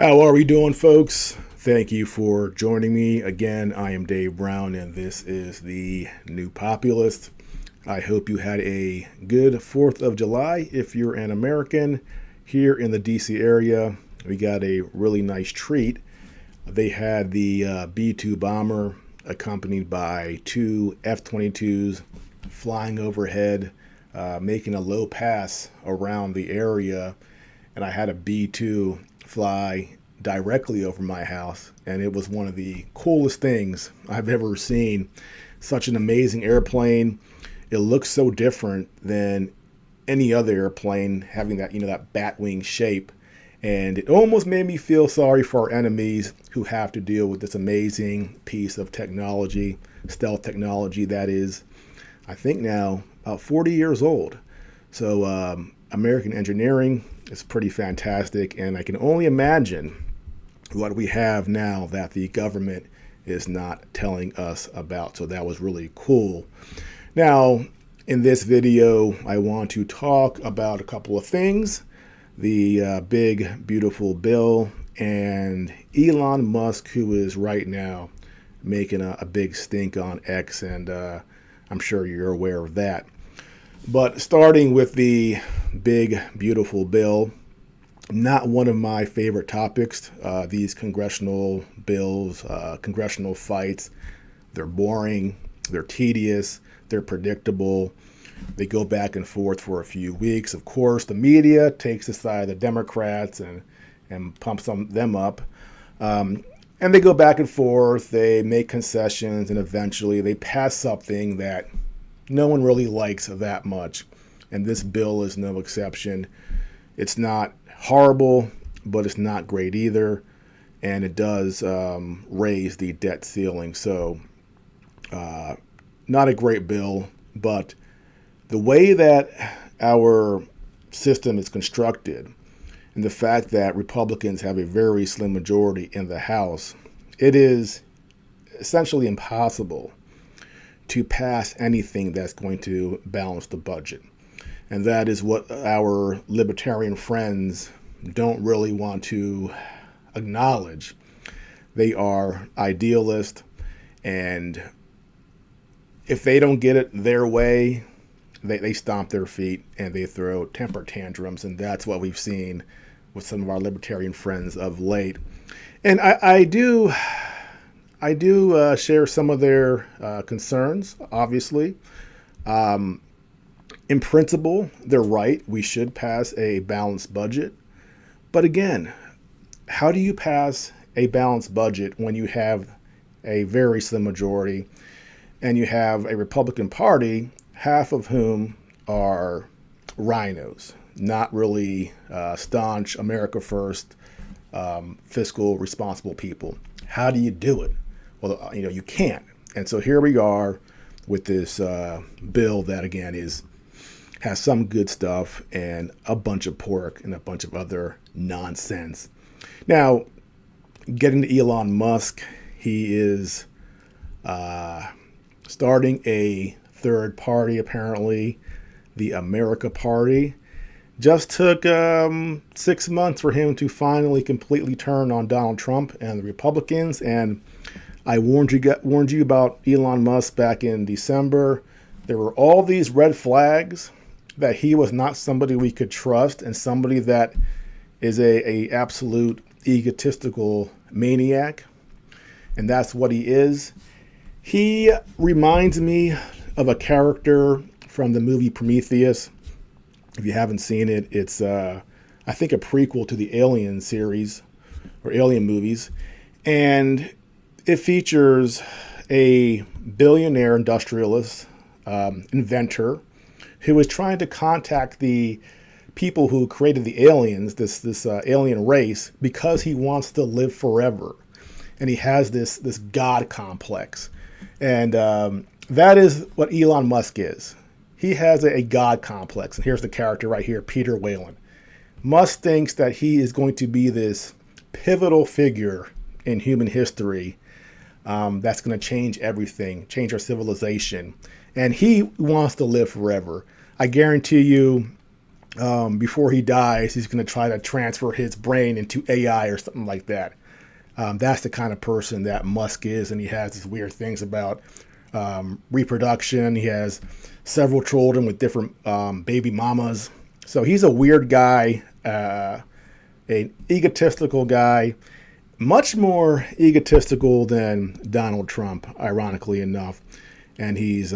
How are we doing, folks? Thank you for joining me. Again, I am Dave Brown, and this is the New Populist. I hope you had a good 4th of July if you're an American. Here in the DC area, we got a really nice treat. They had the B-2 bomber accompanied by two F-22s flying overhead, making a low pass around the area, and I had a B-2 fly directly over my house, and it was one of the coolest things I've ever seen. Such an amazing airplane. It looks so different than any other airplane, having that bat wing shape, and it almost made me feel sorry for our enemies who have to deal with this amazing piece of technology, stealth technology that is, I think now, about 40 years old. So American engineering is pretty fantastic, and I can only imagine what we have now that the government is not telling us about. So that was really cool. Now, in this video, I want to talk about a couple of things. The big, beautiful bill, and Elon Musk, who is right now making a big stink on X, and I'm sure you're aware of that. But starting with the big, beautiful bill, not one of my favorite topics. These congressional bills, congressional fights, they're boring, they're tedious, they're predictable. They go back and forth for a few weeks. Of course, the media takes the side of the Democrats and pumps them up. And they go back and forth, they make concessions, and eventually they pass something that no one really likes that much. And this bill is no exception. It's not horrible, but it's not great either. And it does raise the debt ceiling. So not a great bill, but the way that our system is constructed and the fact that Republicans have a very slim majority in the House, it is essentially impossible to pass anything that's going to balance the budget. And that is what our libertarian friends don't really want to acknowledge. They are idealists, and if they don't get it their way, they stomp their feet and they throw temper tantrums, and that's what we've seen with some of our libertarian friends of late. And I do share some of their concerns, obviously. In principle, they're right. We should pass a balanced budget. But again, how do you pass a balanced budget when you have a very slim majority and you have a Republican Party, half of whom are rhinos, not really staunch, America first, fiscal responsible people? How do you do it? Well, you can't. And so here we are with this bill that, again, has some good stuff and a bunch of pork and a bunch of other nonsense. Now, getting to Elon Musk, he is starting a third party, apparently, the America Party. Just took 6 months for him to finally completely turn on Donald Trump and the Republicans. And I warned you about Elon Musk back in December. There were all these red flags that he was not somebody we could trust, and somebody that is a absolute egotistical maniac. And that's what he is. He reminds me of a character from the movie Prometheus. If you haven't seen it, it's I think a prequel to the Alien series or Alien movies. And it features a billionaire industrialist, inventor, who is trying to contact the people who created the aliens, this alien race, because he wants to live forever. And he has this God complex. And that is what Elon Musk is. He has a God complex. And here's the character right here, Peter Whalen. Musk thinks that he is going to be this pivotal figure in human history that's going to change everything, change our civilization. And he wants to live forever. I guarantee you, before he dies, he's going to try to transfer his brain into AI or something like that. That's the kind of person that Musk is, and he has these weird things about reproduction. He has several children with different baby mamas. So he's a weird guy, an egotistical guy, much more egotistical than Donald Trump, ironically enough. And he's,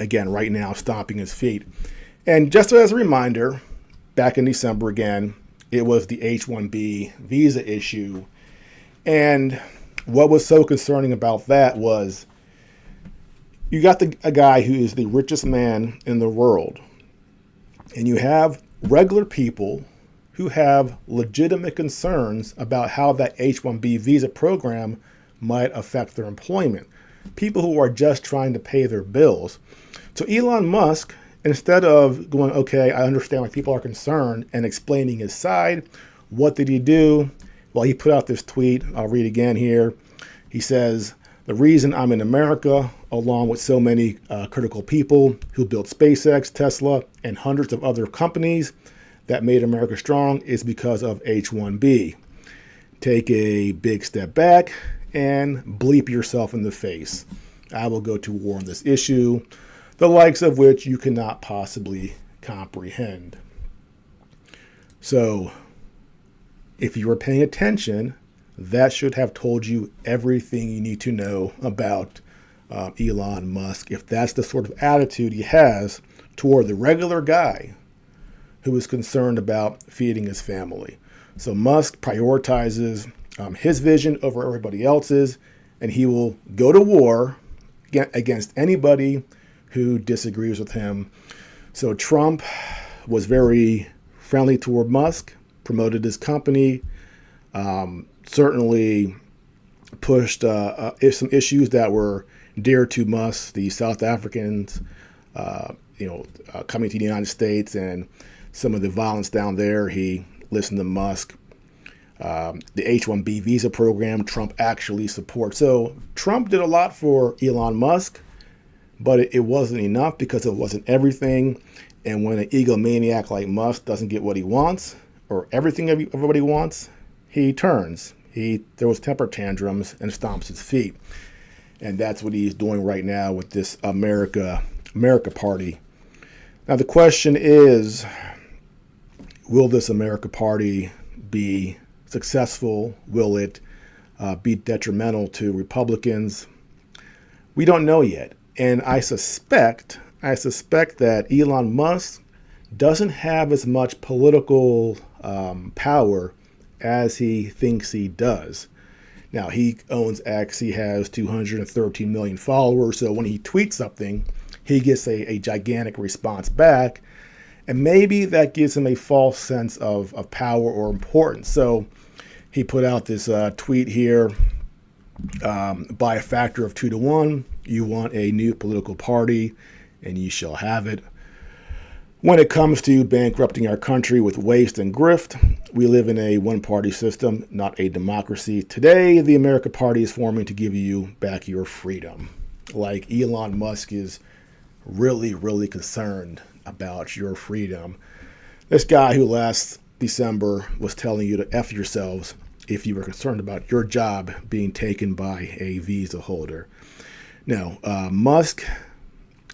again, right now stomping his feet. And just as a reminder, back in December again, it was the H-1B visa issue. And what was so concerning about that was you got a guy who is the richest man in the world, and you have regular people who have legitimate concerns about how that H-1B visa program might affect their employment. People who are just trying to pay their bills. So Elon Musk, instead of going, okay, I understand why people are concerned, and explaining his side, what did he do? Well, he put out this tweet. I'll read again here. He says, the reason I'm in America, along with so many critical people who built SpaceX, Tesla, and hundreds of other companies that made America strong, is because of H-1B. Take a big step back and bleep yourself in the face. I will go to war on this issue, the likes of which you cannot possibly comprehend. So, if you were paying attention, that should have told you everything you need to know about Elon Musk, if that's the sort of attitude he has toward the regular guy who is concerned about feeding his family. So Musk prioritizes his vision over everybody else's, and he will go to war against anybody who disagrees with him. So Trump was very friendly toward Musk, promoted his company, certainly pushed some issues that were dear to Musk, the South Africans, coming to the United States and some of the violence down there. He listened to Musk. The H-1B visa program, Trump actually supports. So Trump did a lot for Elon Musk, but it wasn't enough because it wasn't everything. And when an egomaniac like Musk doesn't get what he wants, or everything everybody wants, he turns. He throws temper tantrums and stomps his feet. And that's what he's doing right now with this America Party. Now the question is, will this America Party be successful? Will it be detrimental to Republicans? We don't know yet. And I suspect that Elon Musk doesn't have as much political power as he thinks he does. Now, he owns X. He has 213 million followers. So when he tweets something, he gets a gigantic response back. And maybe that gives him a false sense of power or importance. So he put out this tweet here, by a factor of 2 to 1, you want a new political party, and you shall have it. When it comes to bankrupting our country with waste and grift, we live in a one-party system, not a democracy. Today, the America Party is forming to give you back your freedom. Like Elon Musk is really, really concerned about your freedom. This guy who last December was telling you to F yourselves if you were concerned about your job being taken by a visa holder. No, Musk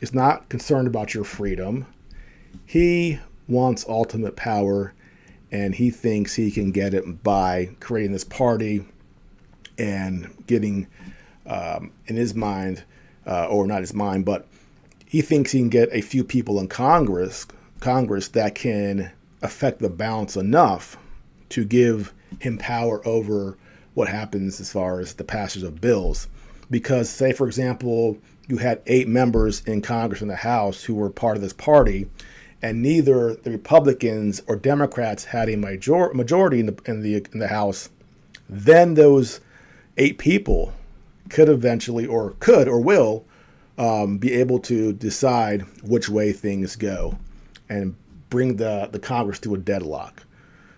is not concerned about your freedom. He wants ultimate power, and he thinks he can get it by creating this party and getting, in his mind, or not his mind, but he thinks he can get a few people in Congress that can affect the balance enough to give him power over what happens as far as the passage of bills. Because, say, for example, you had 8 members in Congress and the House who were part of this party, and neither the Republicans or Democrats had a majority in the House, then those 8 people could eventually, or could or will, be able to decide which way things go and bring the Congress to a deadlock.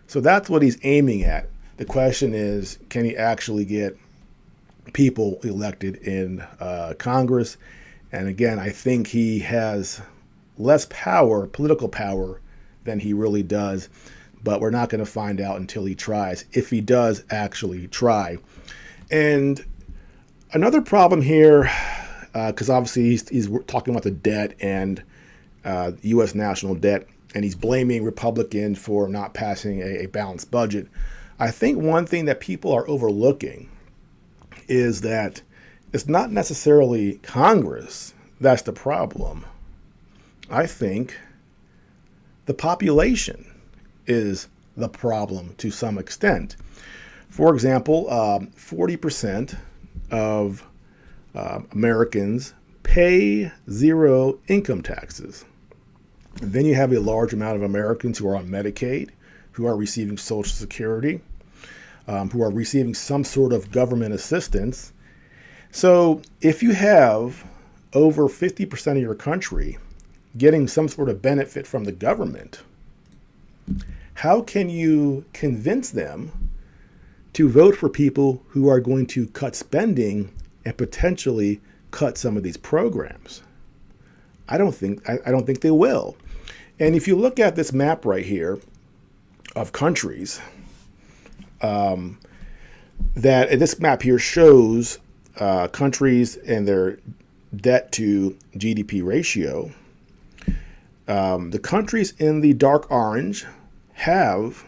So that's what he's aiming at. The question is, can he actually get people elected in Congress? And again, I think he has less power, political power, than he really does. But we're not going to find out until he tries, if he does actually try. And another problem here, because obviously he's talking about the debt and U.S. national debt, and he's blaming Republicans for not passing a balanced budget. I think one thing that people are overlooking is that it's not necessarily Congress that's the problem. I think the population is the problem to some extent. For example, 40% of Americans pay zero income taxes. And then you have a large amount of Americans who are on Medicaid, who are receiving Social Security, who are receiving some sort of government assistance. So if you have over 50% of your country getting some sort of benefit from the government, how can you convince them to vote for people who are going to cut spending and potentially cut some of these programs? I don't think they will. And if you look at this map right here of countries, this map here shows countries and their debt to GDP ratio. The countries in the dark orange have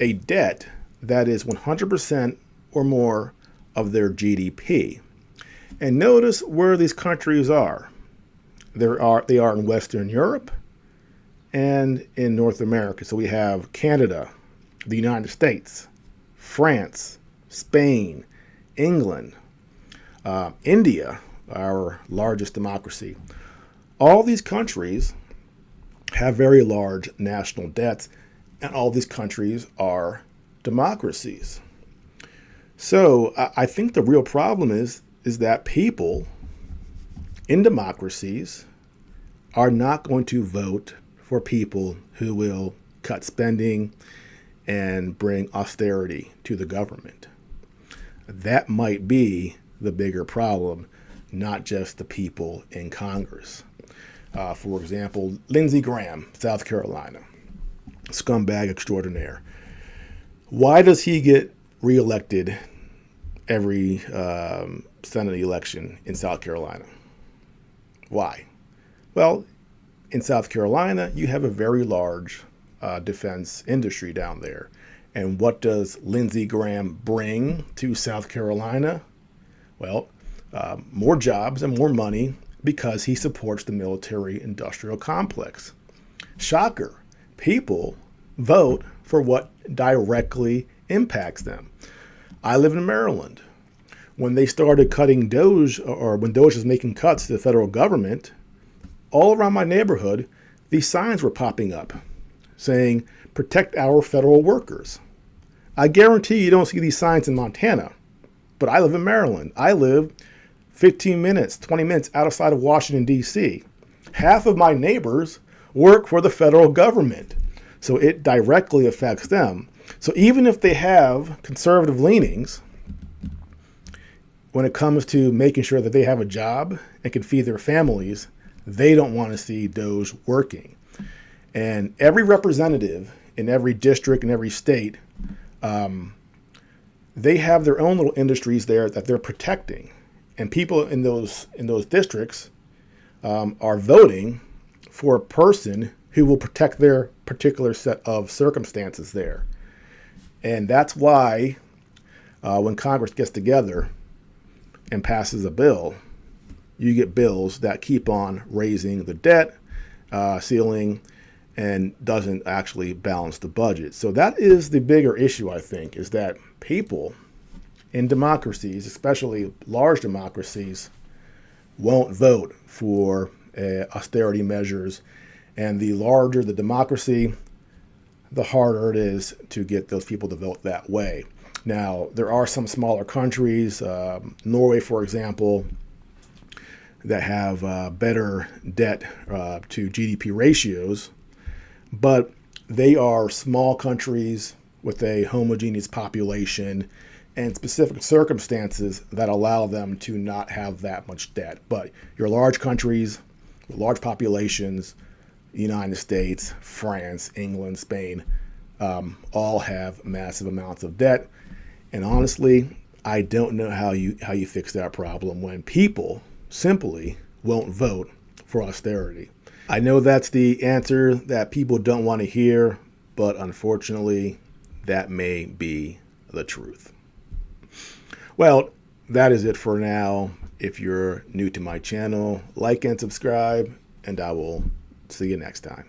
a debt that is 100% or more of their GDP. And notice where these countries are. They are in Western Europe and in North America. So we have Canada, the United States, France, Spain, England, India, our largest democracy. All these countries have very large national debts, and all these countries are democracies. So I think the real problem is that people in democracies are not going to vote for people who will cut spending and bring austerity to the government. That might be the bigger problem, not just the people in Congress. For example, Lindsey Graham, South Carolina, scumbag extraordinaire. Why does he get reelected every Senate election in South Carolina? Why? Well, in South Carolina, you have a very large defense industry down there. And what does Lindsey Graham bring to South Carolina? Well, more jobs and more money because he supports the military-industrial complex. Shocker. People vote for what directly impacts them. I live in Maryland. When they started cutting DOGE, or when DOGE was making cuts to the federal government, all around my neighborhood, these signs were popping up saying, "Protect our federal workers." I guarantee you don't see these signs in Montana, but I live in Maryland. I live 15 minutes, 20 minutes outside of Washington, D.C. Half of my neighbors work for the federal government, so it directly affects them. So even if they have conservative leanings, when it comes to making sure that they have a job and can feed their families, they don't want to see DOGE working. And every representative in every district and every state, they have their own little industries there that they're protecting. And people in those districts are voting for a person who will protect their particular set of circumstances there. And that's why when Congress gets together and passes a bill, you get bills that keep on raising the debt ceiling and doesn't actually balance the budget. So that is the bigger issue, I think, is that people in democracies, especially large democracies, won't vote for austerity measures. And the larger the democracy, the harder it is to get those people to vote that way. Now, there are some smaller countries, Norway, for example, that have better debt to GDP ratios, but they are small countries with a homogeneous population and specific circumstances that allow them to not have that much debt. But your large countries with large populations, the United States, France, England, Spain, all have massive amounts of debt. And honestly, I don't know how you fix that problem when people simply won't vote for austerity. I know that's the answer that people don't want to hear, but unfortunately, that may be the truth. Well, that is it for now. If you're new to my channel, like and subscribe, and I will see you next time.